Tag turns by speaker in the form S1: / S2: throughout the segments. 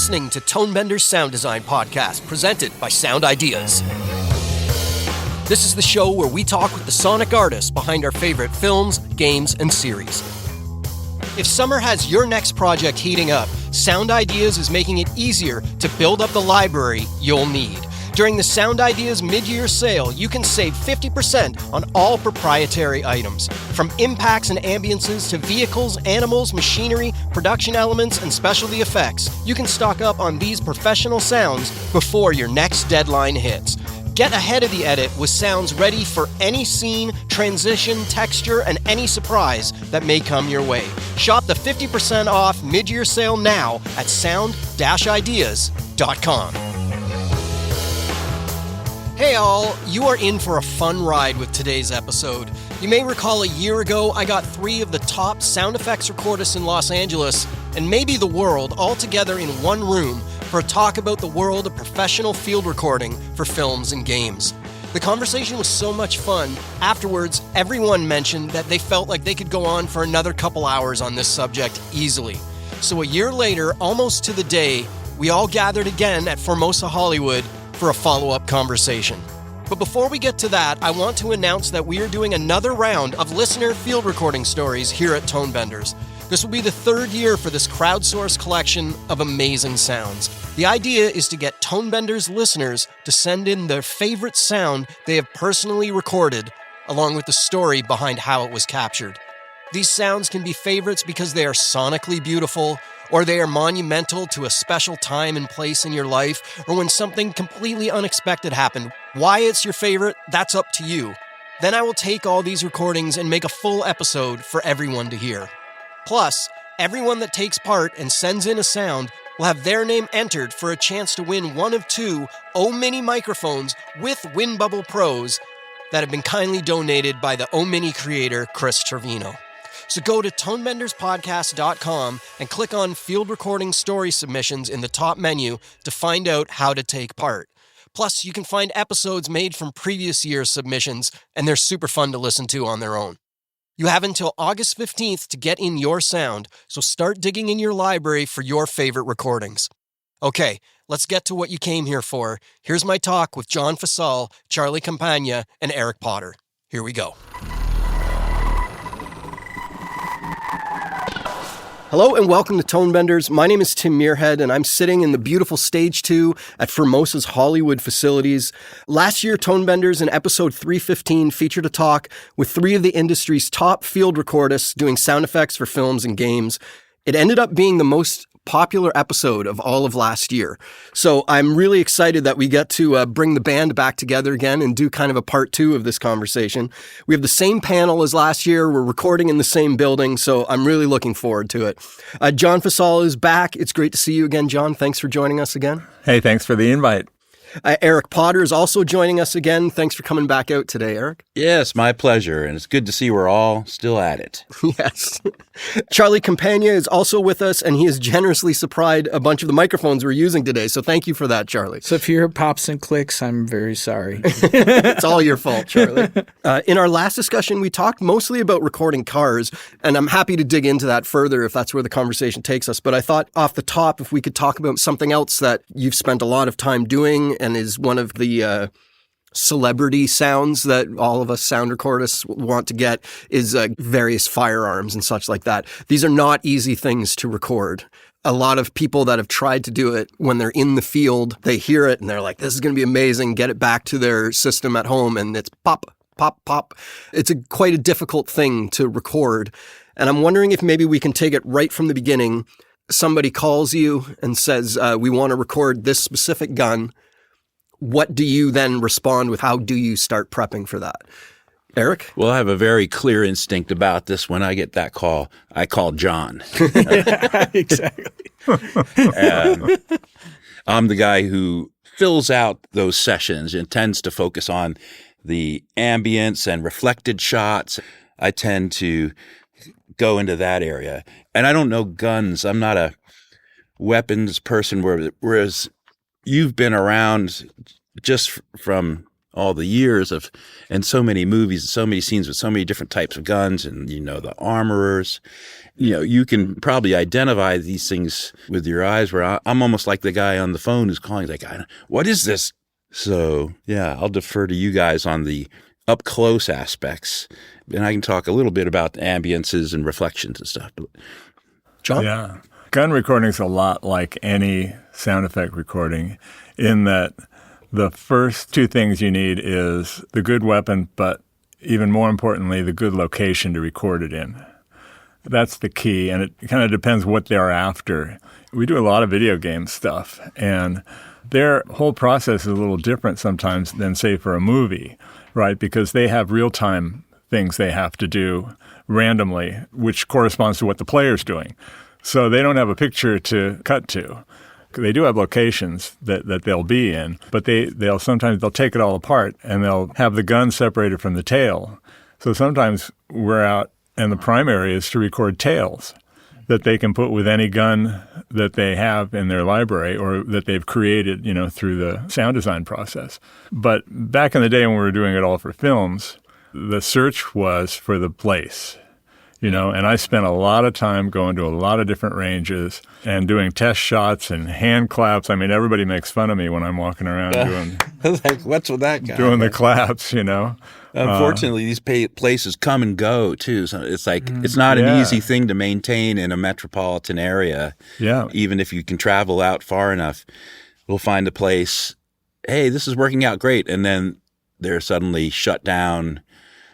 S1: listening to Tonebender's Sound Design Podcast, presented by Sound Ideas. This is the show where we talk with the sonic artists behind our favorite films, games, and series. If summer has your next project heating up, Sound Ideas is making it easier to build up the library you'll need. During the Sound Ideas mid-year sale, you can save 50% on all proprietary items. From impacts and ambiances to vehicles, animals, machinery, production elements, and specialty effects, you can stock up on these professional sounds before your next deadline hits. Get ahead of the edit with sounds ready for any scene, transition, texture, and any surprise that may come your way. Shop the 50% off mid-year sale now at sound-ideas.com. Hey all, you are in for a fun ride with today's episode. You may recall a year ago I got 3 of the top sound effects recordists in Los Angeles, and maybe the world, all together in one room for a talk about the world of professional field recording for films and games. The conversation was so much fun. Afterwards, everyone mentioned that they felt like they could go on for another couple hours on this subject easily. So a year later, almost to the day, we all gathered again at Formosa, Hollywood for a follow-up conversation. But before we get to that, I want to announce that we are doing another round of listener field recording stories here at Tonebenders. This will be the 3rd year for this crowdsourced collection of amazing sounds. The idea is to get Tonebenders listeners to send in their favorite sound they have personally recorded, along with the story behind how it was captured. These sounds can be favorites because they are sonically beautiful, or they are monumental to a special time and place in your life, or when something completely unexpected happened. Why it's your favorite, that's up to you. Then I will take all these recordings and make a full episode for everyone to hear. Plus, everyone that takes part and sends in a sound will have their name entered for a chance to win one of 2 O-Mini microphones with Wind Bubble Pros that have been kindly donated by the O-Mini creator, Chris Trevino. So go to tonebenderspodcast.com and click on Field Recording Story Submissions in the top menu to find out how to take part. Plus, you can find episodes made from previous year's submissions, and they're super fun to listen to on their own. You have until August 15th to get in your sound, so start digging in your library for your favorite recordings. Okay, let's get to what you came here for. Here's my talk with John Fasal, Charlie Campagna, and Eric Potter. Here we go. Hello and welcome to Tonebenders. My name is Tim Muirhead and I'm sitting in the beautiful Stage 2 at Formosa's Hollywood facilities. Last year, Tonebenders in episode 315 featured a talk with 3 of the industry's top field recordists doing sound effects for films and games. It ended up being the most popular episode of all of last year. So I'm really excited that we get to bring the band back together again and do kind of a part 2 of this conversation. We have the same panel as last year. We're recording in the same building, so I'm really looking forward to it. John Fasal is back. It's great to see you again, John. Thanks for joining us again.
S2: Hey, thanks for the invite.
S1: Eric Potter is also joining us again. Thanks for coming back out today, Eric.
S3: Yes, my pleasure. And it's good to see we're all still at it.
S1: Yes. Charlie Campagna is also with us, and he has generously supplied a bunch of the microphones we're using today. So thank you for that, Charlie.
S4: So if you hear pops and clicks, I'm very sorry.
S1: It's all your fault, Charlie. In our last discussion, we talked mostly about recording cars, and I'm happy to dig into that further if that's where the conversation takes us. But I thought off the top, if we could talk about something else that you've spent a lot of time doing and is one of the celebrity sounds that all of us sound recordists want to get is various firearms and such like that. These are not easy things to record. A lot of people that have tried to do it, when they're in the field, they hear it and they're like, this is going to be amazing, get it back to their system at home, and it's pop, pop, pop. It's quite a difficult thing to record. And I'm wondering if maybe we can take it right from the beginning. Somebody calls you and says, we want to record this specific gun. What do you then respond with? How do you start prepping for that? Eric?
S3: Well, I have a very clear instinct about this. When I get that call, I call John.
S4: Exactly.
S3: I'm the guy who fills out those sessions and tends to focus on the ambience and reflected shots. I tend to go into that area. And I don't know guns. I'm not a weapons person, whereas you've been around just from all the years of, and so many movies, so many scenes with so many different types of guns and, the armorers, you can probably identify these things with your eyes where I'm almost like the guy on the phone who's calling, like, what is this? So, yeah, I'll defer to you guys on the up close aspects, and I can talk a little bit about ambiences and reflections and stuff.
S1: John?
S2: Yeah. Gun recording is a lot like any sound effect recording in that the first two things you need is the good weapon, but even more importantly, the good location to record it in. That's the key, and it kind of depends what they're after. We do a lot of video game stuff, and their whole process is a little different sometimes than, say, for a movie, right? Because they have real-time things they have to do randomly, which corresponds to what the player's doing. So they don't have a picture to cut to. They do have locations that they'll be in, but they'll sometimes take it all apart and they'll have the gun separated from the tail. So sometimes we're out and the primary is to record tails that they can put with any gun that they have in their library or that they've created, through the sound design process. But back in the day when we were doing it all for films, the search was for the place. And I spent a lot of time going to a lot of different ranges and doing test shots and hand claps. I mean, everybody makes fun of me when I'm walking around doing
S3: like, what's with that guy?
S2: Doing the claps,
S3: Unfortunately, these places come and go, too. So it's like it's not an easy thing to maintain in a metropolitan area.
S2: Yeah.
S3: Even if you can travel out far enough, we'll find a place, hey, this is working out great. And then they're suddenly shut down.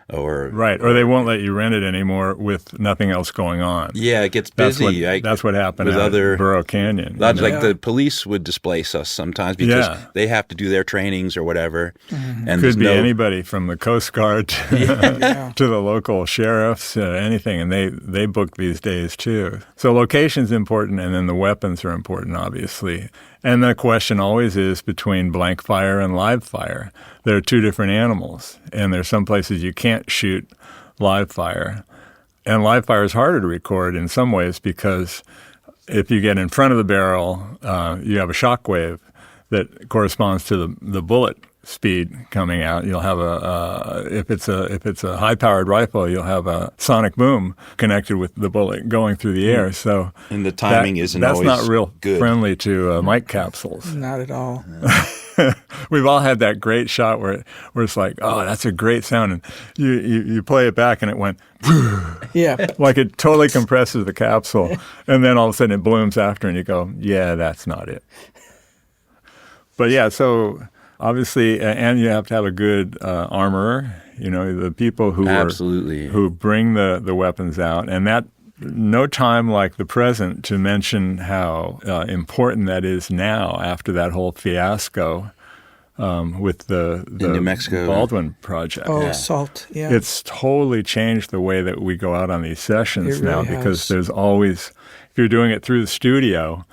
S3: Or
S2: they won't let you rent it anymore with nothing else going on.
S3: Yeah, it gets busy.
S2: That's what happened
S3: with
S2: at
S3: other
S2: Burro Canyon.
S3: Like the police would displace us sometimes because they have to do their trainings or whatever.
S2: Mm-hmm.
S3: And
S2: could be anybody from the Coast Guard to the local sheriffs, anything, and they book these days too. So location's important, and then the weapons are important, obviously. And the question always is between blank fire and live fire. They're two different animals, and there's some places you can't shoot live fire. And live fire is harder to record in some ways because if you get in front of the barrel, you have a shock wave that corresponds to the bullet speed coming out. You'll have if it's a high-powered rifle, you'll have a sonic boom connected with the bullet going through the air. So
S3: and the timing isn't
S2: that's
S3: always
S2: not real
S3: good.
S2: Friendly to mic capsules.
S4: Not at all.
S2: We've all had that great shot where it's like, oh, that's a great sound, and you play it back and it went, like it totally compresses the capsule, and then all of a sudden it blooms after, and you go, yeah, that's not it. But yeah, so. Obviously, and you have to have a good armorer, the people who bring the weapons out. And that no time like the present to mention how important that is now after that whole fiasco with the
S3: New Mexico
S2: Baldwin project.
S4: Oh, assault, yeah.
S2: It's totally changed the way that we go out on these sessions now because there's always, if you're doing it through the studio,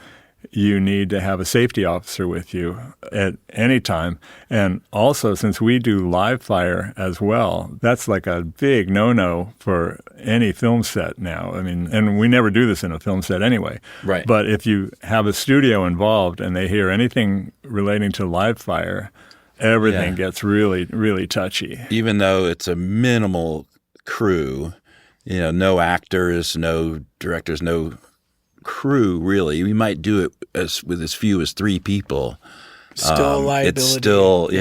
S2: you need to have a safety officer with you at any time. And also, since we do live fire as well, that's like a big no-no for any film set now. I mean, and we never do this in a film set anyway.
S3: Right.
S2: But if you have a studio involved and they hear anything relating to live fire, everything gets really, really touchy.
S3: Even though it's a minimal crew, no actors, no directors, no crew, really. We might do it with as few as 3 people.
S4: Still liability.
S3: It's still,
S4: still
S3: you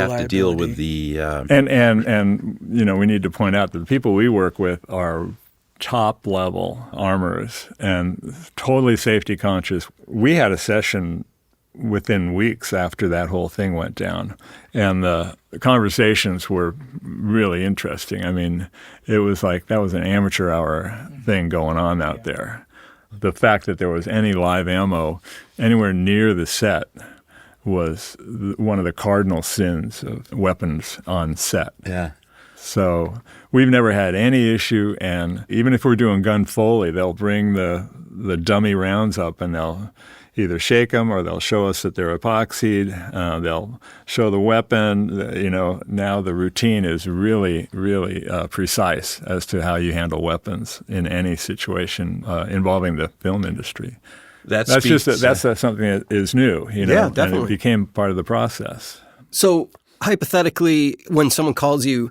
S3: have
S4: liability.
S3: to deal with the...
S2: And we need to point out that the people we work with are top-level armorers and totally safety conscious. We had a session within weeks after that whole thing went down, and the conversations were really interesting. I mean, it was like that was an amateur hour thing going on out there. The fact that there was any live ammo anywhere near the set was one of the cardinal sins of weapons on set.
S3: Yeah.
S2: So we've never had any issue, and even if we're doing gun foley, they'll bring the dummy rounds up and they'll either shake them or they'll show us that they're epoxied. They'll show the weapon. Now the routine is really, really precise as to how you handle weapons in any situation involving the film industry. That's something that is new,
S1: Yeah, definitely.
S2: and it became part of the process.
S1: So hypothetically, when someone calls you,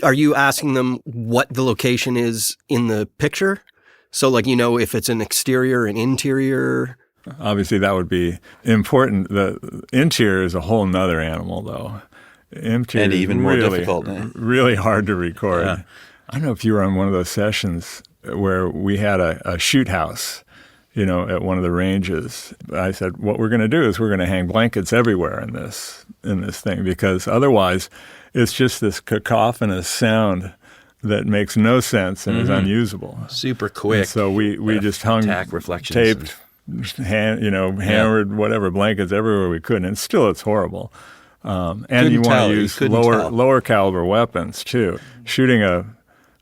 S1: are you asking them what the location is in the picture? So, like, if it's an exterior, an interior?
S2: Obviously, that would be important. The interior is a whole nother animal, though. Interior
S3: And even more difficult.
S2: Really hard to record.
S3: Yeah.
S2: I don't know if you were on one of those sessions where we had a shoot house, at one of the ranges. I said, what we're going to do is we're going to hang blankets everywhere in this thing, because otherwise it's just this cacophonous sound that makes no sense and is unusable.
S3: Super quick.
S2: And so we just hung
S3: attack reflections,
S2: taped, hammered whatever blankets everywhere we could, and still it's horrible. And you want to use lower caliber weapons too. Shooting a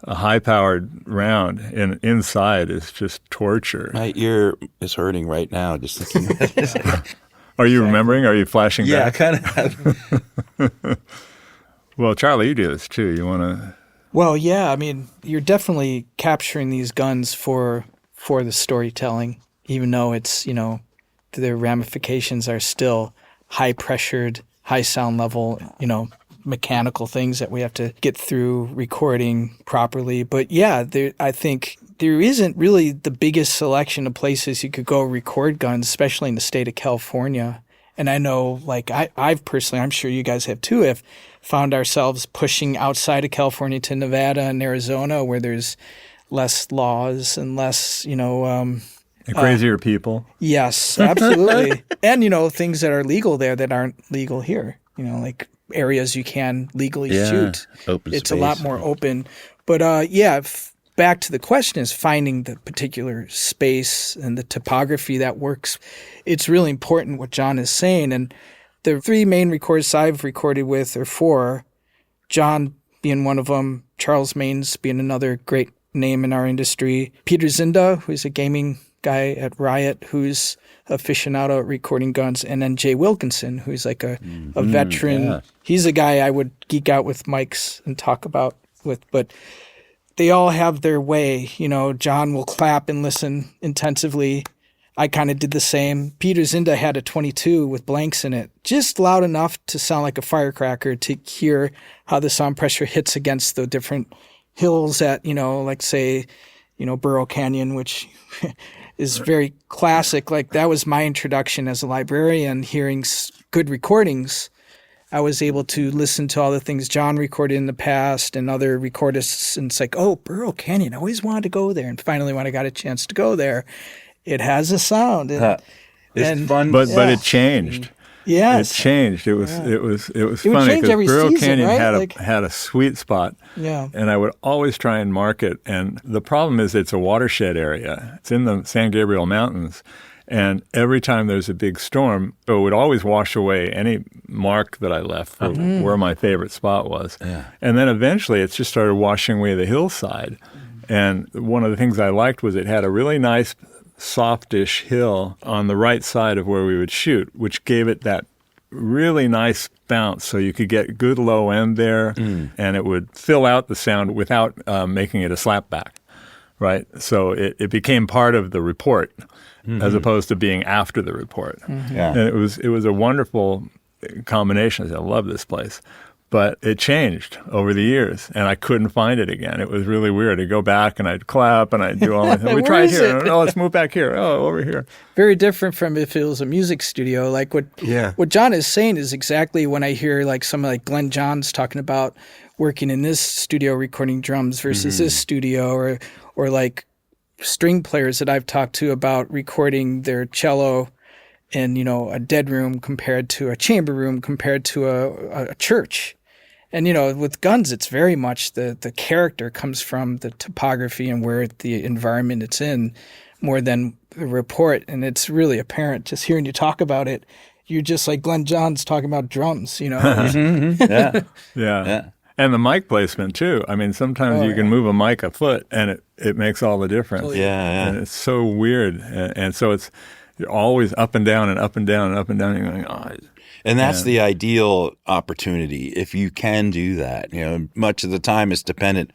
S2: high-powered round inside is just torture.
S3: My ear is hurting right now just thinking about this.
S2: Are you remembering? Are you flashing back?
S3: Yeah, kind of.
S2: Well, Charlie, you do this too. You want to...
S4: Well, yeah. I mean, you're definitely capturing these guns for the storytelling, even though it's, their ramifications are still high-pressured, high sound level, mechanical things that we have to get through recording properly. But yeah, I think there isn't really the biggest selection of places you could go record guns, especially in the state of California. And I know, like, I've personally, I'm sure you guys have too, have found ourselves pushing outside of California to Nevada and Arizona, where there's less laws and less,
S2: and crazier people.
S4: Yes, absolutely. And, things that are legal there that aren't legal here, like areas you can legally shoot.
S3: Open
S4: it's
S3: space.
S4: A lot more open. But back to the question is finding the particular space and the topography that works. It's really important what John is saying. And the three main recorders I've recorded with are four, John being one of them, Charles Maines being another great name in our industry, Peter Zinda, who's a gaming guy at Riot, who's aficionado at recording guns, and then Jay Wilkinson, who's like a veteran. Yeah. He's a guy I would geek out with mics and talk about with, but they all have their way. John will clap and listen intensively. I kind of did the same. Peter Zinda had a 22 with blanks in it, just loud enough to sound like a firecracker to hear how the sound pressure hits against the different hills at, like say, Burro Canyon, which is very classic. Like that was my introduction as a librarian, hearing good recordings. I was able to listen to all the things John recorded in the past and other recordists, and it's like, oh, Burro Canyon, I always wanted to go there. And finally, when I got a chance to go there, it has a sound.
S3: It's fun.
S2: But it changed.
S4: Yes.
S2: It changed. It was
S4: would
S2: funny
S4: change every
S2: because Burro
S4: season,
S2: Canyon
S4: right?
S2: had a sweet spot.
S4: Yeah.
S2: And I would always try and mark it. And the problem is it's a watershed area. It's in the San Gabriel Mountains. And every time there's a big storm, it would always wash away any mark that I left for where my favorite spot was. Yeah. And then eventually it just started washing away the hillside. And one of the things I liked was it had a really nice softish hill on the right side of where we would shoot, which gave it that really nice bounce, so you could get good low end there, and it would fill out the sound without making it a slapback, right? So it became part of the report as opposed to being after the report.
S3: Yeah.
S2: And it was a wonderful combination. I said, I love this place. But it changed over the years, and I couldn't find it again. It was really weird. I'd go back, and I'd clap, and I'd do all my things. We tried here. Oh, let's move back here. Oh, over here.
S4: Very different from if it was a music studio. Like what John is saying is exactly when I hear like someone like Glenn Johns talking about working in this studio recording drums versus this studio, or like string players that I've talked to about recording their cello in, a dead room compared to a chamber room compared to a church. And, with guns, it's very much the character comes from the topography and where the environment it's in more than the report. And it's really apparent just hearing you talk about it. You're just like Glenn Johns talking about drums,
S2: Yeah. And the mic placement, too. I mean, sometimes you can move a mic a foot, and it makes all the difference.
S3: Yeah.
S2: And it's so weird. And so you're always up and down and up and down and up and down. And you're going, oh.
S3: And that's the ideal opportunity if you can do that. Much of the time it's dependent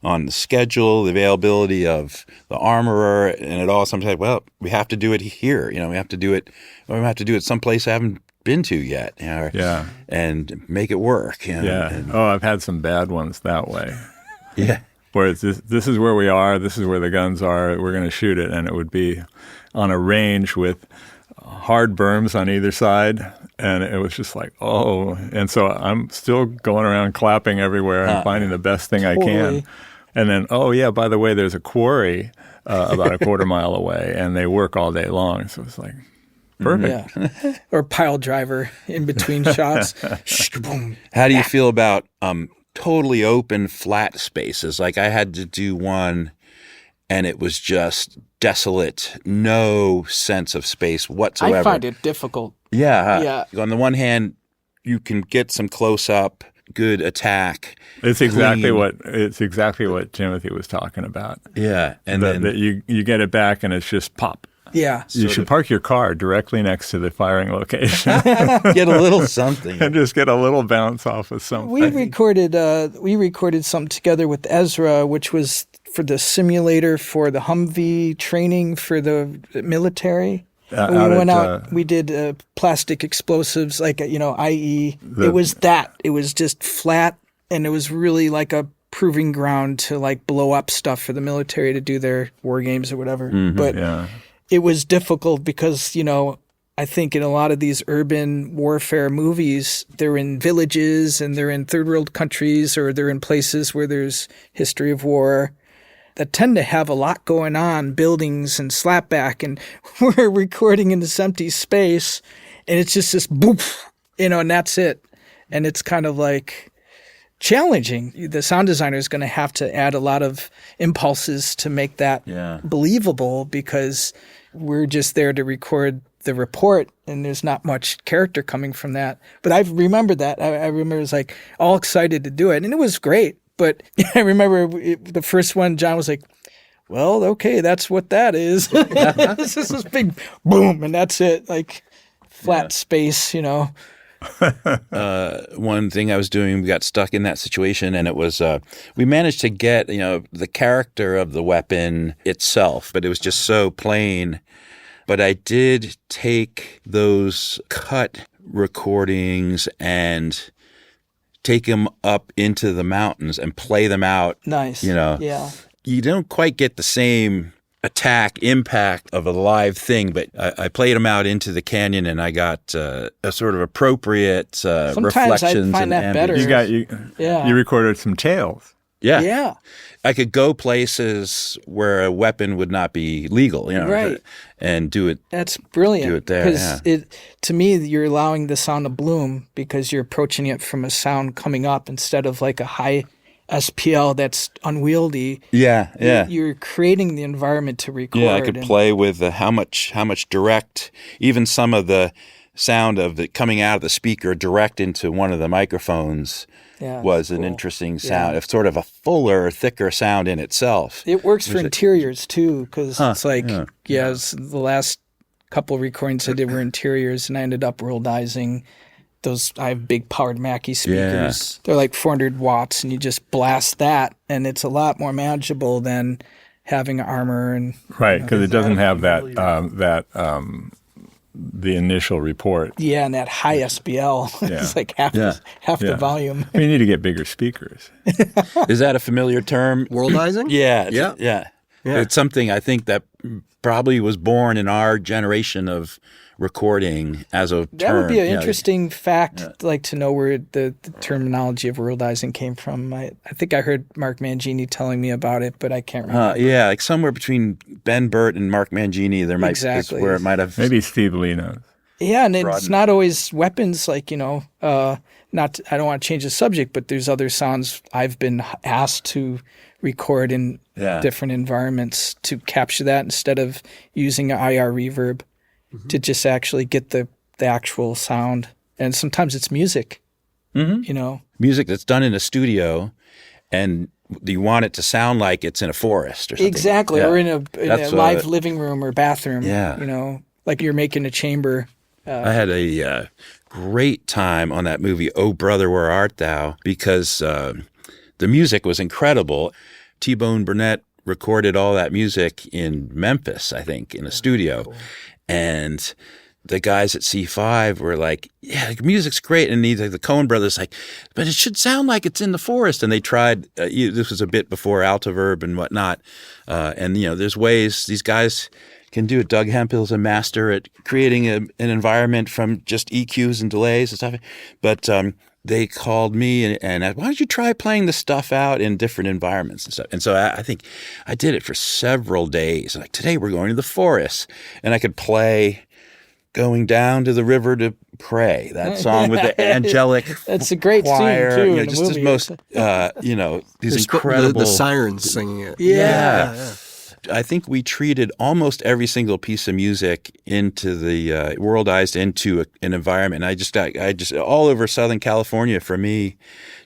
S3: on the schedule, the availability of the armorer, and it all sometimes, well, we have to do it here. We have to do it someplace I haven't been to yet, and make it work.
S2: I've had some bad ones that way.
S3: Yeah.
S2: Where it's this is where we are, this is where the guns are, we're going to shoot it, and it would be on a range with hard berms on either side, and it was just like, oh. And so I'm still going around clapping everywhere and finding the best thing I can. And then, by the way, there's a quarry about a quarter mile away, and they work all day long. So it's like, perfect.
S4: Yeah. Or pile driver in between shots.
S3: How do you feel about totally open flat spaces? Like I had to do one and it was just desolate, no sense of space whatsoever.
S4: I find it difficult.
S3: Yeah. On the one hand, you can get some close up, good attack.
S2: It's exactly what Timothy was talking about.
S3: Yeah. And then
S2: you get it back and it's just pop.
S4: Yeah.
S2: You should park your car directly next to the firing location.
S3: Get a little something.
S2: And just get a little bounce off of something.
S4: We recorded something together with Ezra, which was for the simulator for the Humvee training for the military. We did plastic explosives, like, i.e. It was just flat, and it was really like a proving ground to like blow up stuff for the military to do their war games or whatever. It was difficult because, I think in a lot of these urban warfare movies, they're in villages and they're in third world countries, or they're in places where there's history of war that tend to have a lot going on, buildings and slapback, and we're recording in this empty space, and it's just this boop, and that's it. And it's kind of like challenging. The sound designer is going to have to add a lot of impulses to make that believable, because we're just there to record the report, and there's not much character coming from that. But I remember that. I remember I was like all excited to do it, and it was great. But I remember the first one, John was like, well, okay, that's what that is. This is this big boom, and that's it, like flat space,
S3: One thing I was doing, we got stuck in that situation, and it was we managed to get the character of the weapon itself, but it was just so plain. But I did take those cut recordings and take them up into the mountains and play them out.
S4: Nice. Yeah.
S3: You don't quite get the same attack impact of a live thing, but I played them out into the canyon, and I got a sort of appropriate reflections.
S4: I find that better.
S2: You recorded some tails.
S3: Yeah. I could go places where a weapon would not be legal,
S4: right,
S3: and do it.
S4: That's brilliant.
S3: Do it there,
S4: because to me, you're allowing the sound to bloom because you're approaching it from a sound coming up instead of like a high SPL that's unwieldy.
S3: Yeah.
S4: You're creating the environment to record.
S3: Yeah, I could play with how much direct, even some of the sound of it coming out of the speaker direct into one of the microphones was an interesting sound.
S4: Yeah.
S3: It's sort of a fuller, thicker sound in itself.
S4: It works for interiors too, because it's like, the last couple of recordings I did were interiors, and I ended up worldizing those. I have big powered Mackie speakers. They're like 400 watts, and you just blast that, and it's a lot more manageable than having armor and
S2: right, because it doesn't have the initial report.
S4: Yeah, and that high SBL. It's like half the volume.
S2: We need to get bigger speakers.
S3: Is that a familiar term?
S1: Worldizing?
S3: Yeah. It's something I think that probably was born in our generation of recording as a term.
S4: That would be an interesting fact, like to know where the terminology of worldizing came from. I think I heard Mark Mangini telling me about it, but I can't remember.
S3: Like somewhere between Ben Burt and Mark Mangini, there might be where it might have.
S2: Maybe Steve Lee knows.
S4: Yeah, and it's not always weapons. Like I don't want to change the subject, but there's other sounds I've been asked to record in different environments to capture that instead of using an IR reverb. To just actually get the actual sound. And sometimes it's music,
S3: Music that's done in a studio, and you want it to sound like it's in a forest or something.
S4: Exactly, or in a live living room or bathroom, like you're making a chamber.
S3: I had a great time on that movie, Oh Brother, Where Art Thou? Because the music was incredible. T-Bone Burnett recorded all that music in Memphis, I think, in a studio. Cool. And the guys at C5 were like, yeah, the music's great. And the Coen brothers like, but it should sound like it's in the forest. And they tried, this was a bit before Altiverb and whatnot. And, there's ways these guys can do it. Doug Hemphill's a master at creating an environment from just EQs and delays and stuff. But they called me and why don't you try playing the stuff out in different environments and stuff? And so I think I did it for several days. Like, today we're going to the forest. And I could play Going Down to the River to Pray, that song with the angelic
S4: That's a great
S3: choir,
S4: scene, too, in
S3: just
S4: the
S3: this
S4: movie.
S3: most, these incredible...
S1: The sirens singing it.
S3: Yeah. I think we treated almost every single piece of music into the worldized into an environment. And I just all over Southern California for me,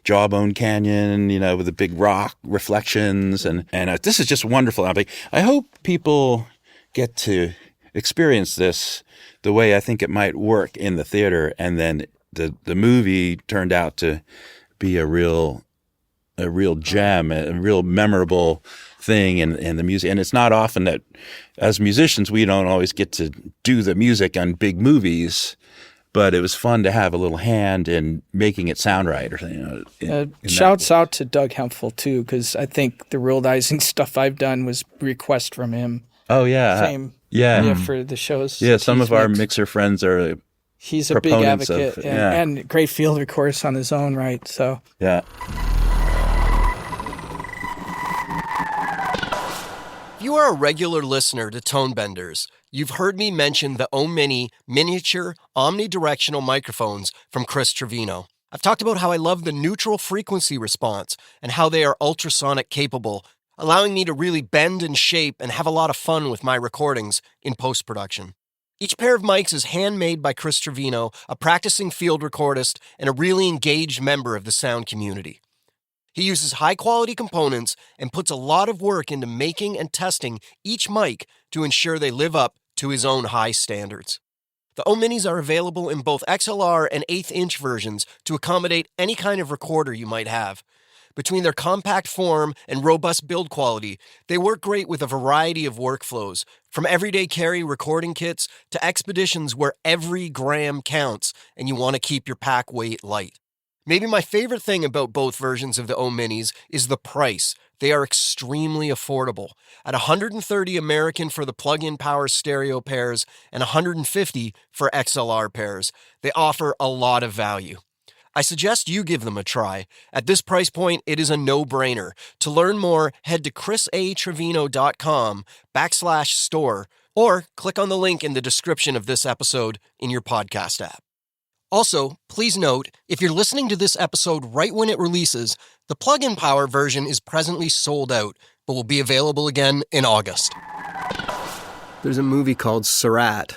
S3: Jawbone Canyon, with the big rock reflections, and this is just wonderful. I hope people get to experience this the way I think it might work in the theater, and then the movie turned out to be a real gem, a real memorable thing in the music. And it's not often that as musicians we don't always get to do the music on big movies, but it was fun to have a little hand in making it sound right. Or
S4: Shouts out to Doug Hemphill too, because I think the realizing stuff I've done was request from him.
S3: Oh yeah,
S4: Same.
S3: Yeah,
S4: for the shows.
S3: Yeah, some of our mixer friends are.
S4: He's a big advocate and great field, of course, on his own right. So
S3: yeah.
S1: If you are a regular listener to Tone Benders, you've heard me mention the Omni miniature omnidirectional microphones from Chris Trevino. I've talked about how I love the neutral frequency response and how they are ultrasonic capable, allowing me to really bend and shape and have a lot of fun with my recordings in post-production. Each pair of mics is handmade by Chris Trevino, a practicing field recordist and a really engaged member of the sound community. He uses high-quality components and puts a lot of work into making and testing each mic to ensure they live up to his own high standards. The O-Minis are available in both XLR and 1/8-inch versions to accommodate any kind of recorder you might have. Between their compact form and robust build quality, they work great with a variety of workflows, from everyday carry recording kits to expeditions where every gram counts and you want to keep your pack weight light. Maybe my favorite thing about both versions of the O-Minis is the price. They are extremely affordable. At $130 American for the plug-in power stereo pairs and $150 for XLR pairs, they offer a lot of value. I suggest you give them a try. At this price point, it is a no-brainer. To learn more, head to chrisatrevino.com/store or click on the link in the description of this episode in your podcast app. Also, please note, if you're listening to this episode right when it releases, the plug-in power version is presently sold out, but will be available again in August. There's a movie called Surratt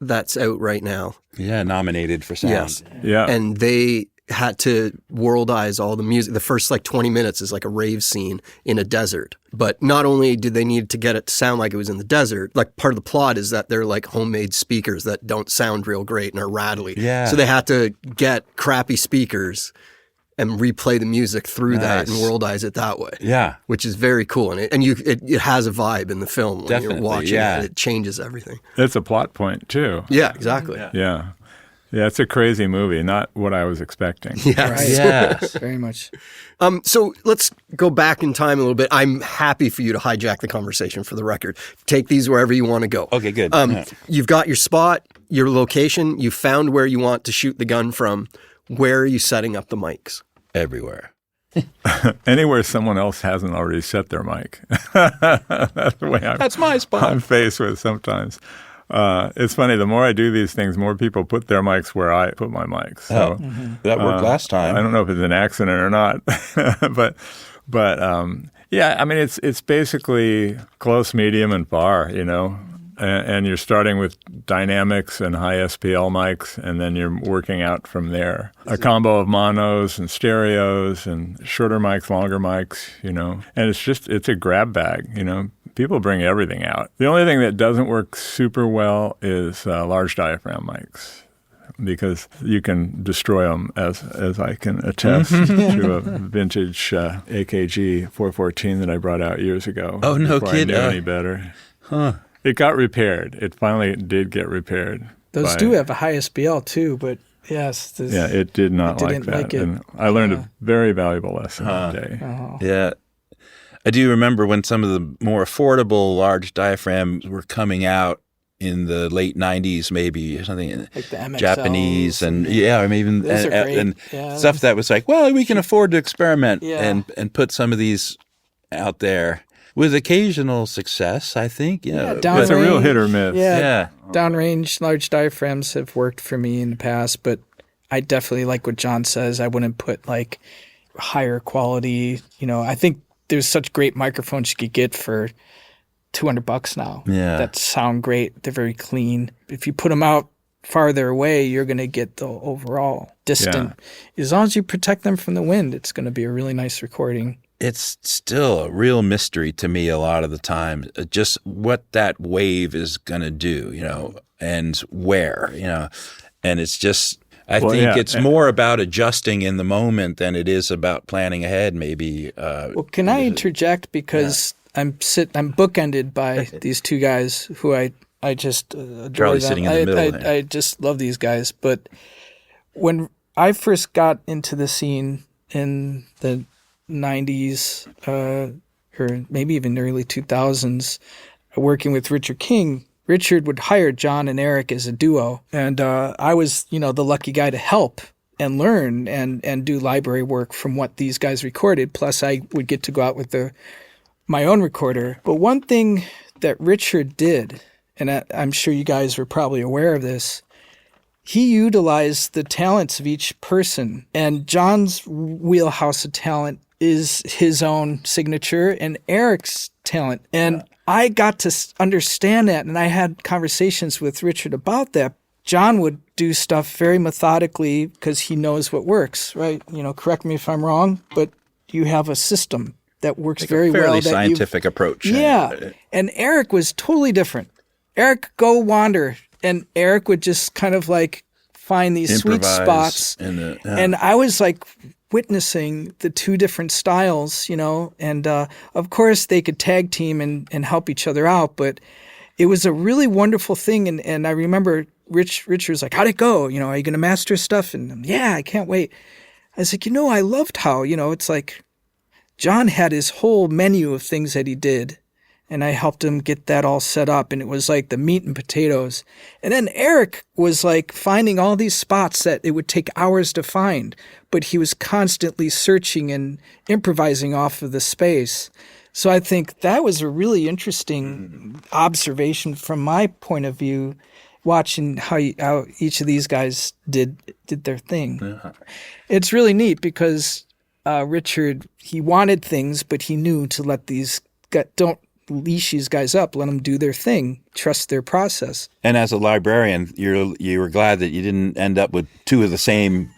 S1: that's out right now.
S3: Yeah, nominated for sound.
S1: Yes.
S2: Yeah.
S1: And they had to worldize all the music. The first 20 minutes is like a rave scene in a desert. But not only did they need to get it to sound like it was in the desert, part of the plot is that they're like homemade speakers that don't sound real great and are rattly.
S3: Yeah.
S1: So they had to get crappy speakers and replay the music through that and worldize it that way.
S3: Yeah.
S1: Which is very cool. And it has a vibe in the film when
S3: Definitely,
S1: you're watching
S3: yeah.
S1: it. It changes everything.
S2: It's a plot point, too.
S1: Yeah, exactly.
S2: Yeah. Yeah, it's a crazy movie, not what I was expecting.
S1: Yeah.
S4: right.
S3: Yes.
S4: Very much.
S1: So let's go back in time a little bit. I'm happy for you to hijack the conversation for the record. Take these wherever you want to go.
S3: Okay, good.
S1: You've got your spot, your location. You found where you want to shoot the gun from. Where are you setting up the mics?
S3: Everywhere.
S2: Anywhere someone else hasn't already set their mic. That's the way
S4: That's my spot.
S2: I'm faced with sometimes. It's funny, the more I do these things, more people put their mics where I put my mics. So,
S3: That worked last time.
S2: I don't know if it's an accident or not, but yeah, I mean, it's basically close, medium, and far, and you're starting with dynamics and high SPL mics, and then you're working out from there. A combo of monos and stereos and shorter mics, longer mics, and it's a grab bag, People bring everything out. The only thing that doesn't work super well is large diaphragm mics, because you can destroy them, as I can attest to a vintage AKG 414 that I brought out years ago.
S3: Oh, no
S2: before
S3: kidding.
S2: I knew any better.
S3: Huh.
S2: It got repaired. It finally did get repaired.
S4: Those do have a high SBL too, but yes.
S2: Yeah, it did not like that. And I learned a very valuable lesson that day.
S3: Yeah. I do remember when some of the more affordable large diaphragms were coming out in the late 90s, maybe, or something.
S4: Like the MXLs
S3: Japanese and or maybe even
S4: those are great.
S3: And stuff that was like, well, we can afford to experiment
S4: Yeah.
S3: and put some of these out there. With occasional success, I think.
S2: It's a real hit or miss.
S3: Yeah.
S4: Downrange large diaphragms have worked for me in the past, but I definitely like what John says. I wouldn't put like higher quality. I think there's such great microphones you could get for $200 now.
S3: Yeah.
S4: That sound great. They're very clean. If you put them out farther away, you're going to get the overall distant. As long as you protect them from the wind, it's going to be a really nice recording.
S3: It's still a real mystery to me a lot of the time, just what that wave is going to do, and where, and it's just, I think it's more about adjusting in the moment than it is about planning ahead, maybe.
S4: Can I interject? Because I'm bookended by these two guys who I just adore
S3: Charlie's
S4: them.
S3: sitting in the middle.
S4: I just love these guys. But when I first got into the scene in the 90s, or maybe even early 2000s, working with Richard King, Richard would hire John and Eric as a duo. And I was, the lucky guy to help and learn and do library work from what these guys recorded. Plus, I would get to go out with my own recorder. But one thing that Richard did, and I'm sure you guys were probably aware of this, he utilized the talents of each person. And John's wheelhouse of talent is his own signature and Eric's talent. And I got to understand that, and I had conversations with Richard about that. John would do stuff very methodically because he knows what works, right? Correct me if I'm wrong, but you have a system that works very well.
S3: Fairly scientific approach.
S4: Yeah. And Eric was totally different. Eric go wander, and Eric would just kind of like find these sweet spots. And I was like witnessing the two different styles, and of course they could tag team and help each other out, but it was a really wonderful thing. And I remember Richard was like, how'd it go? Are you going to master stuff? And yeah, I can't wait. I was like, I loved how, it's like John had his whole menu of things that he did, and I helped him get that all set up, and it was like the meat and potatoes. And then Eric was like finding all these spots that it would take hours to find, but he was constantly searching and improvising off of the space. So I think that was a really interesting observation from my point of view, watching how each of these guys did their thing. Yeah. It's really neat because Richard, he wanted things, but he knew to let these guys, don't leash these guys up, let them do their thing, trust their process.
S3: And as a librarian, you were glad that you didn't end up with two of the same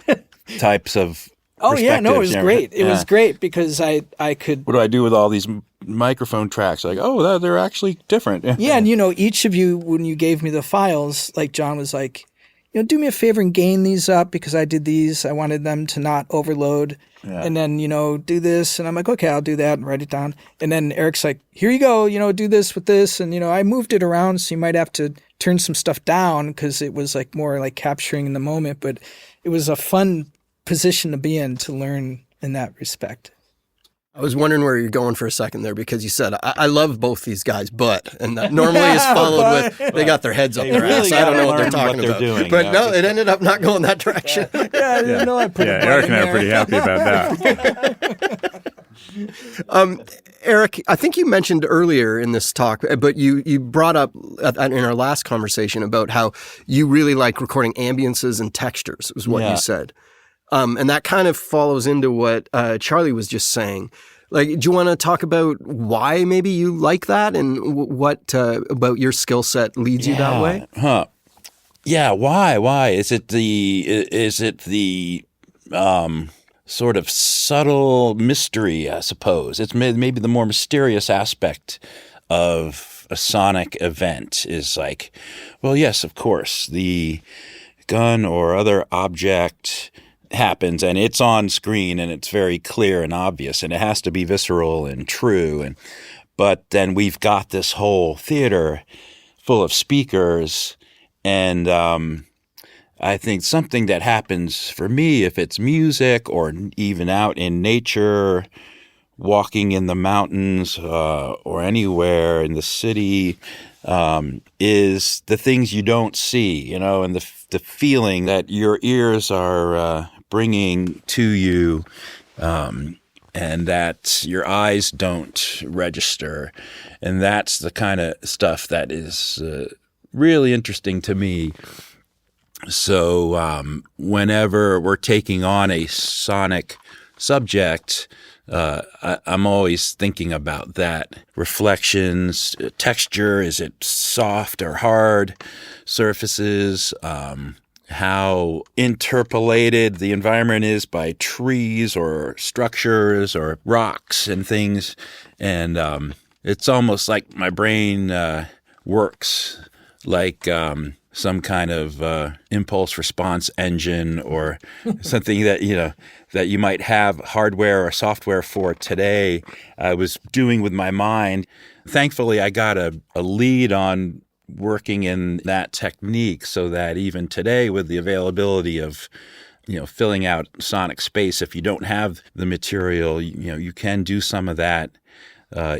S3: types of
S4: Oh yeah, no, it was great. It was great because I could.
S3: What do I do with all these microphone tracks? Like, they're actually different.
S4: Yeah, and each of you, when you gave me the files, like John was like, do me a favor and gain these up because I did these. I wanted them to not overload. Yeah. And then, do this. And I'm like, okay, I'll do that and write it down. And then Eric's like, here you go, do this with this. And, I moved it around. So you might have to turn some stuff down because it was like more like capturing in the moment. But it was a fun position to be in to learn in that respect.
S1: I was wondering where you're going for a second there because you said, I love both these guys, and that normally is followed with, they got their heads up their ass. I don't know what they're talking about.
S3: Doing,
S1: but no, it ended up not going that direction.
S4: I didn't know I put
S2: Eric and I are pretty happy about
S1: that. Eric, I think you mentioned earlier in this talk, but you brought up in our last conversation about how you really like recording ambiances and textures, was what you said. And that kind of follows into what Charlie was just saying. Like, do you want to talk about why maybe you like that and what about your skill set leads you that way?
S3: Yeah. Why? Is it the sort of subtle mystery, I suppose? It's maybe the more mysterious aspect of a sonic event is like, well, yes, of course, the gun or other object happens and it's on screen and it's very clear and obvious and it has to be visceral and true, but then we've got this whole theater full of speakers. And I think something that happens for me, if it's music or even out in nature, walking in the mountains or anywhere in the city, is the things you don't see, and the feeling that your ears are bringing to you, and that your eyes don't register. And that's the kind of stuff that is really interesting to me. So whenever we're taking on a sonic subject, I'm always thinking about that. Reflections, texture, is it soft or hard? Surfaces, how interpolated the environment is by trees or structures or rocks and things. And it's almost like my brain works like some kind of impulse response engine or something that, that you might have hardware or software for today. I was doing with my mind. Thankfully, I got a lead on working in that technique so that even today, with the availability of filling out sonic space, if you don't have the material, you can do some of that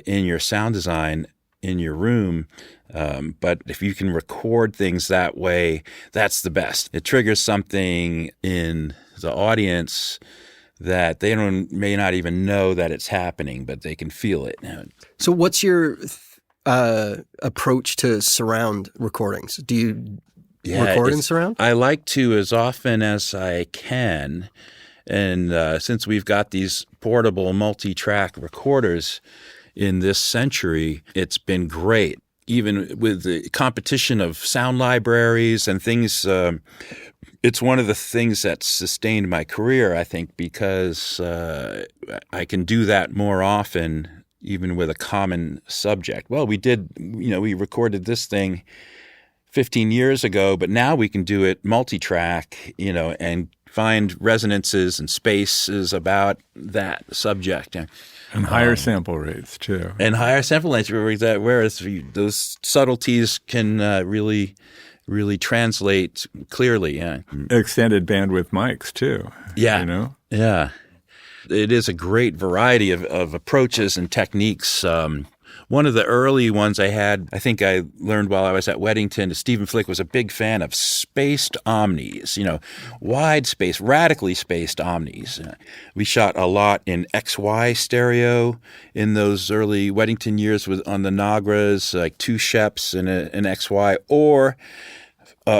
S3: in your sound design in your room. But if you can record things that way, that's the best. It triggers something in the audience that they may not even know that it's happening, but they can feel it.
S1: So what's your approach to surround recordings? Do you record in surround?
S3: I like to as often as I can. And since we've got these portable multi-track recorders in this century, it's been great. Even with the competition of sound libraries and things, it's one of the things that sustained my career, I think, because I can do that more often, even with a common subject. Well, we recorded this thing 15 years ago, but now we can do it multi-track, and find resonances and spaces about that subject.
S2: And higher sample rates, too.
S3: And higher sample rates, whereas those subtleties can really translate clearly. Yeah.
S2: Extended bandwidth mics, too.
S3: Yeah. Yeah. It is a great variety of approaches and techniques. One of the early ones I had, I think I learned while I was at Weddington, Stephen Flick was a big fan of spaced omnis, wide space, radically spaced omnis. We shot a lot in XY stereo in those early Weddington years on the Nagras, like two Sheps and an XY, or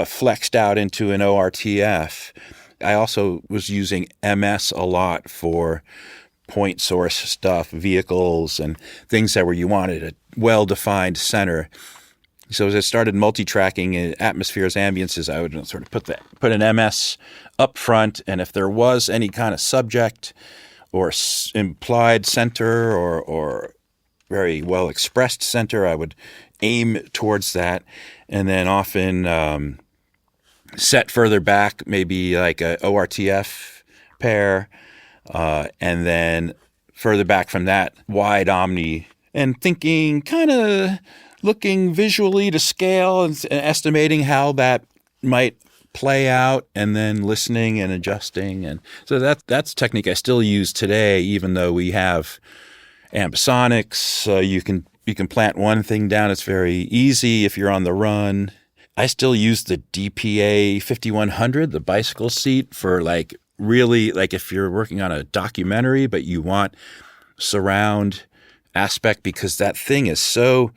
S3: flexed out into an ORTF. I also was using MS a lot for point source stuff, vehicles, and things where you wanted a well-defined center. So as I started multi-tracking atmospheres, ambiences, I would sort of put an MS up front, and if there was any kind of subject or implied center or very well-expressed center, I would aim towards that, and then often set further back, maybe like a ORTF pair, and then further back from that, wide omni, and thinking, kind of looking visually to scale and estimating how that might play out, and then listening and adjusting. And so that's a technique I still use today, even though we have ambisonics. You can plant one thing down. It's very easy if you're on the run. I still use the DPA 5100, the bicycle seat, for really, if you're working on a documentary, but you want surround aspect, because that thing is so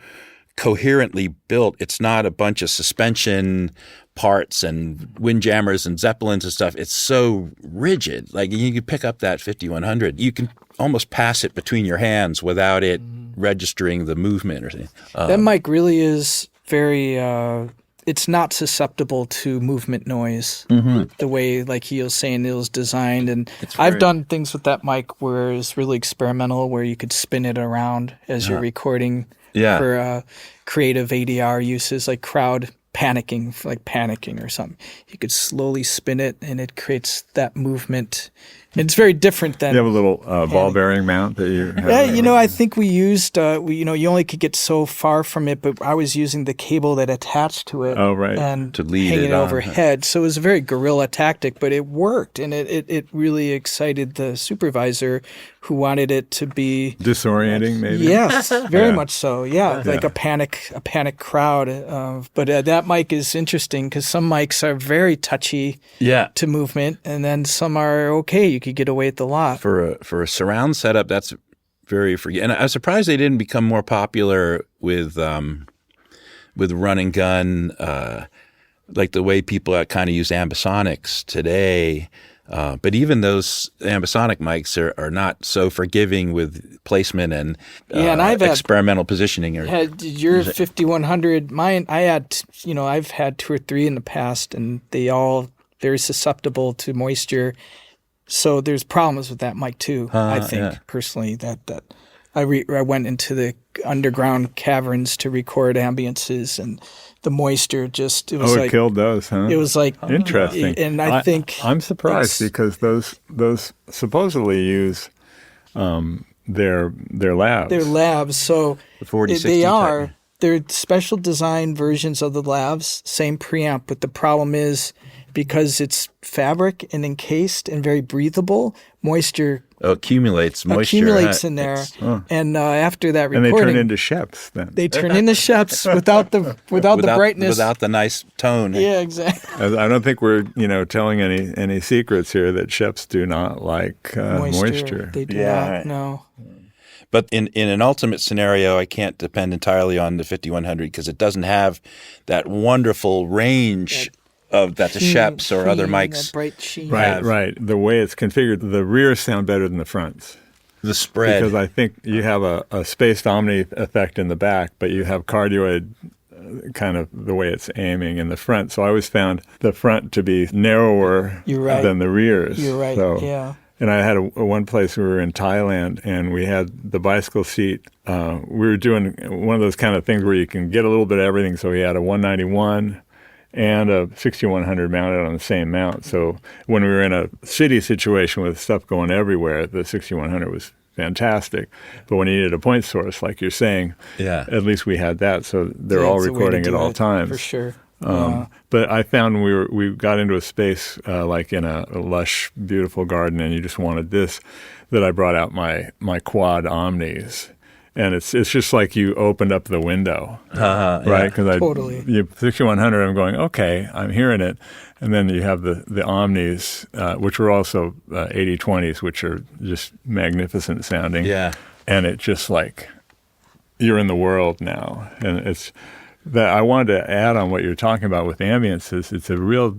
S3: coherently built. It's not a bunch of suspension parts and windjammers and zeppelins and stuff. It's so rigid. You can pick up that 5100. You can almost pass it between your hands without it registering the movement or something.
S4: That mic really is very it's not susceptible to movement noise the way, like he was saying, it was designed. And I've done things with that mic where it's really experimental, where you could spin it around as you're recording for creative ADR uses, like crowd panicking or something. You could slowly spin it, and it creates that movement. It's very different than.
S2: You have a little ball bearing mount that you have.
S4: Yeah, I think we used, you only could get so far from it, but I was using the cable that attached to it.
S2: Oh, right.
S4: And
S3: To lead
S4: hang
S3: it
S4: it
S3: on.
S4: overhead. So it was a very guerrilla tactic, but it worked, and it really excited the supervisor who wanted it to be
S2: Disorienting, maybe?
S4: Yes, very
S2: Yeah.
S4: much so. Yeah, like a panic crowd. But that mic is interesting because some mics are very touchy to movement, and then some are okay. You could get away with a lot.
S3: For a surround setup, that's very free. And I was surprised they didn't become more popular with run and gun, like the way people kind of use ambisonics today. But even those ambisonic mics are not so forgiving with placement and,
S4: and I've had
S3: experimental positioning.
S4: Had your 5100, mine, I've had 2 or 3 in the past, and they all very susceptible to moisture. So there's problems with that mic too. I think personally that I went into the underground caverns to record ambiances, and the moisture just
S2: it killed those, huh?
S4: It was like
S2: interesting.
S4: And I think
S2: I'm surprised because those supposedly use their labs.
S4: They're labs, so
S3: The 4060
S4: they
S3: type.
S4: are. They're special design versions of the labs, same preamp, but the problem is because it's fabric and encased and very breathable, moisture
S3: Accumulates moisture.
S4: accumulates in there. And after that
S2: and
S4: recording,
S2: they turn into Sheps then.
S4: they turn into Sheps without the brightness.
S3: Without the nice tone.
S4: Yeah, exactly.
S2: I don't think we're telling any secrets here that Sheps do not like moisture.
S4: They do
S3: Yeah,
S4: not.
S3: right.
S4: No.
S3: But in an ultimate scenario, I can't depend entirely on the 5100 because it doesn't have that wonderful range that the Sheps or other mics.
S4: That bright sheen.
S2: Right. The way it's configured, the rears sound better than the fronts.
S3: The spread.
S2: Because I think you have a spaced omni effect in the back, but you have cardioid kind of the way it's aiming in the front. So I always found the front to be narrower
S4: You're right.
S2: than the rears.
S4: You're right.
S2: So,
S4: Yeah.
S2: And I had one place we were in Thailand, and we had the bicycle seat. We were doing one of those kind of things where you can get a little bit of everything. So we had a 191 and a 6100 mounted on the same mount. So when we were in a city situation with stuff going everywhere, the 6100 was fantastic. But when you needed a point source, like you're saying, at least we had that. So they're all
S4: it's a way to
S2: recording
S4: do
S2: at all
S4: it,
S2: times.
S4: for sure.
S2: But I found we got into a space like in a lush, beautiful garden, and you just wanted this, that I brought out my quad omnis. And it's just like you opened up the window, right? Because
S4: Totally.
S2: 6100, I'm going, okay, I'm hearing it. And then you have the omnis, which were also 8020s, which are just magnificent sounding.
S3: Yeah.
S2: And it just like, you're in the world now. And it's that I wanted to add on what you're talking about with ambience is it's a real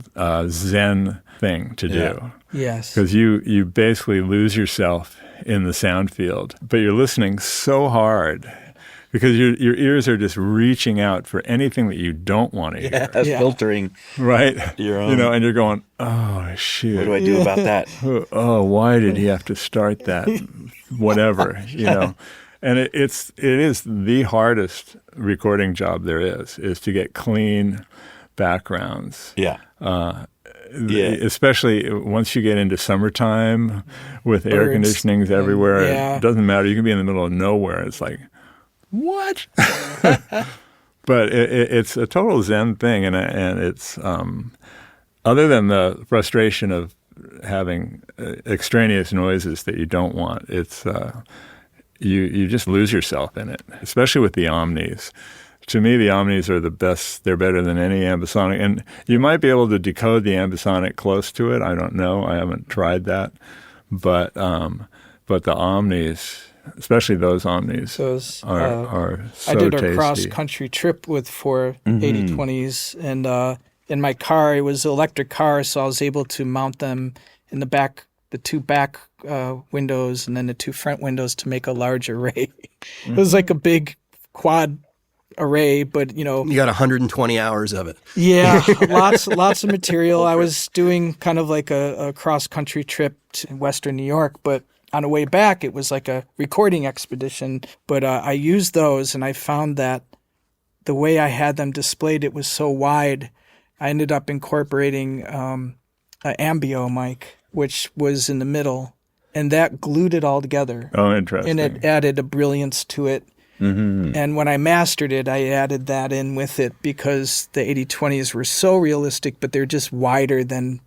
S2: Zen thing to do.
S4: Yes.
S2: Because you basically lose yourself in the sound field, but you're listening so hard because your ears are just reaching out for anything that you don't want to hear.
S3: Filtering.
S2: Right?
S3: Your own.
S2: And you're going, oh, shoot.
S3: What do I do about that?
S2: Oh, why did he have to start that? Whatever, And it is the hardest recording job there is to get clean backgrounds.
S3: Yeah.
S2: Especially once you get into summertime with air
S4: Birds.
S2: conditionings everywhere.
S4: Yeah.
S2: It doesn't matter. You can be in the middle of nowhere. It's like, what? But it's a total Zen thing, and it's other than the frustration of having extraneous noises that you don't want. It's you just lose yourself in it, especially with the omnis. To me, the omnis are the best. They're better than any ambisonic. And you might be able to decode the ambisonic close to it. I don't know. I haven't tried that. But the omnis, especially those omnis, are so
S4: I did a
S2: tasty.
S4: cross-country trip with 4 8020s, and in my car, it was an electric car, so I was able to mount them in the back, the 2 back windows and then the 2 front windows to make a large array. It was like a big quad array, but
S1: You got 120 hours of it.
S4: yeah, lots of material. I was doing kind of like a cross-country trip to Western New York, but on the way back, it was like a recording expedition. But I used those, and I found that the way I had them displayed, it was so wide. I ended up incorporating an ambio mic, which was in the middle, and that glued it all together.
S2: Oh, interesting.
S4: And it added a brilliance to it.
S2: Mm-hmm.
S4: And when I mastered it, I added that in with it because the 8020s were so realistic, but they're just wider than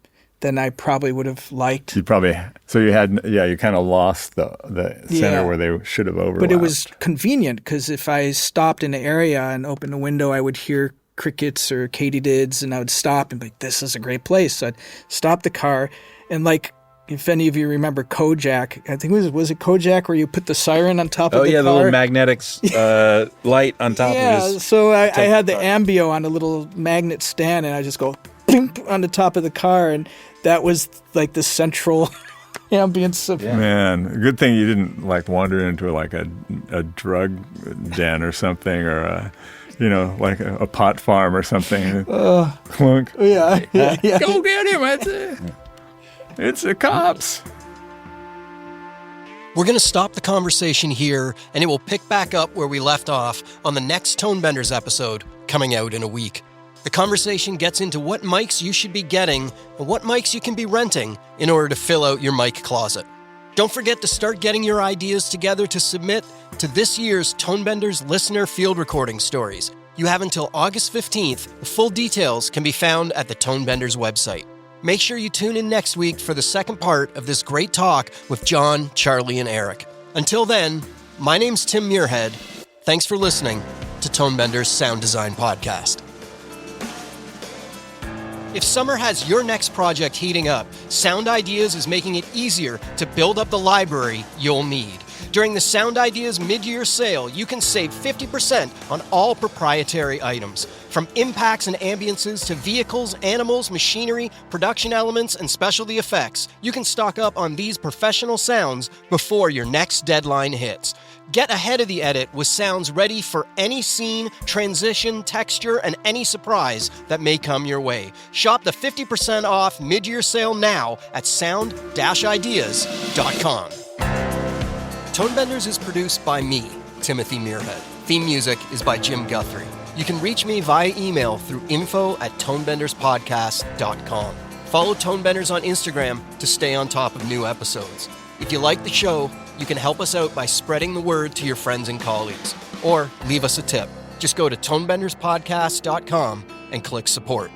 S4: I probably would have liked.
S2: You kind of lost the center where they should have overlapped.
S4: But it was convenient because if I stopped in an area and opened a window, I would hear crickets or katydids, and I would stop and be like, this is a great place. So I'd stop the car, and like, if any of you remember Kojak, I think was it Kojak where you put the siren on top of the car?
S3: Oh, yeah, the little magnetic light on top of his...
S4: Yeah, so I had the ambio on a little magnet stand, and I just go pimp on the top of the car, and that was like the central ambience of...
S2: Yeah. Man, good thing you didn't like wander into like a drug den or something, or like a pot farm or something. Clunk.
S4: Yeah.
S2: Go get him! It's the cops.
S1: We're going to stop the conversation here, and it will pick back up where we left off on the next Tonebenders episode coming out in a week. The conversation gets into what mics you should be getting and what mics you can be renting in order to fill out your mic closet. Don't forget to start getting your ideas together to submit to this year's Tonebenders listener field recording stories. You have until August 15th. The full details can be found at the Tonebenders website. Make sure you tune in next week for the second part of this great talk with John, Charlie, and Eric. Until then, my name's Tim Muirhead. Thanks for listening to Tonebenders Sound Design Podcast. If summer has your next project heating up, Sound Ideas is making it easier to build up the library you'll need. During the Sound Ideas mid-year sale, you can save 50% on all proprietary items. From impacts and ambiances to vehicles, animals, machinery, production elements, and specialty effects, you can stock up on these professional sounds before your next deadline hits. Get ahead of the edit with sounds ready for any scene, transition, texture, and any surprise that may come your way. Shop the 50% off mid-year sale now at sound-ideas.com. Tonebenders is produced by me, Timothy Muirhead. Theme music is by Jim Guthrie. You can reach me via email through info@tonebenderspodcast.com. Follow Tonebenders on Instagram to stay on top of new episodes. If you like the show, you can help us out by spreading the word to your friends and colleagues, or leave us a tip. Just go to tonebenderspodcast.com and click support.